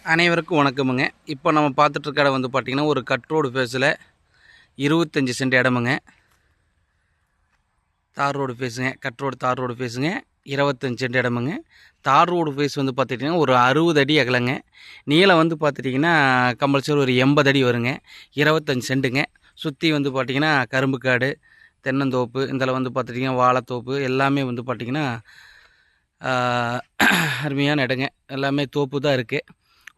அனைவருக்கும் வணக்கமுங்க. இப்போ நம்ம பார்த்துட்ருக்க இடம் வந்து பார்த்திங்கன்னா ஒரு கட் ரோடு ஃபேஸில் 25 சென்ட் இடமுங்க. தார் ரோடு ஃபேஸுங்க. கட் ரோடு தார் ரோடு ஃபேஸுங்க. 25 சென்ட் இடமுங்க. தார் ரோடு ஃபேஸ் வந்து பார்த்துட்டிங்கன்னா ஒரு 60 அடி அகலங்க. நீளம் வந்து பார்த்துட்டிங்கன்னா கம்பல்சரி ஒரு 80 அடி வருங்க. 25 சென்ட்டுங்க. சுற்றி வந்து பார்த்திங்கன்னா கரும்பு காடு, தென்னந்தோப்பு, இதில் வந்து பார்த்துட்டிங்கன்னா வாழைத்தோப்பு எல்லாமே வந்து பார்த்திங்கன்னா அருமையான இடங்க. எல்லாமே தோப்பு தான் இருக்குது.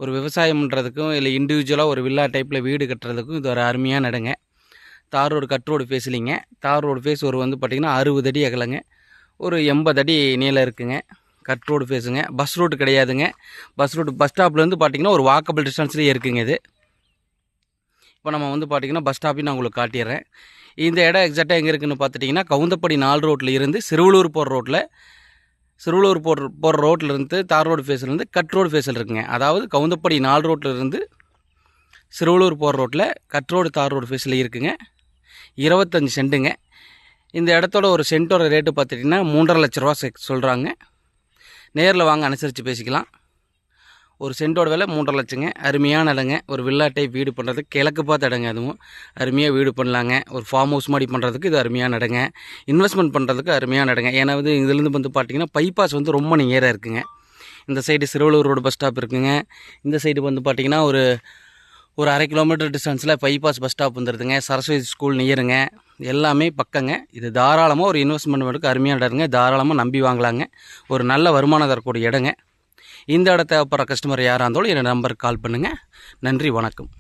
ஒரு விவசாயம் பண்ணுறதுக்கும் இல்லை இண்டிவிஜுவலாக ஒரு வில்லா டைப்பில் வீடு கட்டுறதுக்கும் இது ஒரு அருமையான இடங்க. தார் ரோடு கட் ரோடு ஃபேஸ்லிங்க. தார் ரோடு ஃபேஸ் ஒரு வந்து பார்த்திங்கன்னா 60 அடி அகலங்க. ஒரு 80 அடி நீளம் இருக்குங்க. கட் ரோடு ஃபேஸுங்க. பஸ் ரூட்டு கிடையாதுங்க. பஸ் ரூட்டு பஸ் ஸ்டாப்லேருந்து பார்த்திங்கன்னா ஒரு வாக்கபிள் டிஸ்டன்ஸ்லேயே இருக்குங்க இது. இப்போ நம்ம வந்து பார்த்திங்கன்னா பஸ் ஸ்டாப்பையும் நான் உங்களுக்கு காட்டிடுறேன். இந்த இடம் எக்ஸாக்டாக எங்கே இருக்குதுன்னு பார்த்துட்டிங்கன்னா கவுந்தப்படி 4 ரோட்டில் இருந்து சிறுவலூர் போகிற ரோட்டில் போகிற ரோட்லேருந்து தார் ரோடு ஃபேஸ்லேருந்து கட் ரோடு ஃபேஸில் இருக்குங்க. அதாவது கவுந்தப்படி 4 ரோட்டில் இருந்து சிறுவலூர் போகிற ரோட்டில் கட் ரோடு தார் ரோடு ஃபேஸில் இருக்குங்க. 25 சென்ட்டுங்க. இந்த இடத்தோட ஒரு சென்ட்டோட ரேட்டு பார்த்துட்டிங்கன்னா 3.5 லட்ச ரூபா சொல்கிறாங்க. நேரில் வாங்க, அனுசரித்து பேசிக்கலாம். ஒரு சென்ட்டோட விலை 3.5 லட்சங்க. அருமையான இடங்க. ஒரு வில்லா டைப் வீடு பண்ணுறதுக்கு கிழக்கு பார்த்த இடங்க. அதுவும் அருமையாக வீடு பண்ணலாங்க. ஒரு ஃபார்ம் ஹவுஸ் மாதிரி பண்ணுறதுக்கு இது அருமையான இடங்க. இன்வெஸ்ட்மெண்ட் பண்ணுறதுக்கு அருமையான இடங்க. ஏன்னா வந்து இதுலேருந்து வந்து பார்த்திங்கன்னா பைபாஸ் வந்து ரொம்ப நேராக இருக்குங்க. இந்த side Siruvalur road bus stop இருக்குங்க. இந்த சைடு வந்து பார்த்திங்கன்னா ஒரு 1/2 கிலோமீட்டர் டிஸ்டன்ஸில் பைபாஸ் பஸ் ஸ்டாப் வந்துடுதுங்க. சரஸ்வதி ஸ்கூல் நியருங்க. எல்லாமே பக்கங்க. இது தாராளமாக ஒரு இன்வெஸ்ட்மெண்ட் பண்ணுறதுக்கு அருமையான இடங்க. தாராளமாக நம்பி வாங்கலாங்க. ஒரு நல்ல வருமானம் தரக்கூடிய இடங்க. இந்த இடம் தேவைப்படுற கஸ்டமர் யாராக இருந்தாலும் என்னோடய நம்பருக்கு கால் பண்ணுங்கள். நன்றி, வணக்கம்.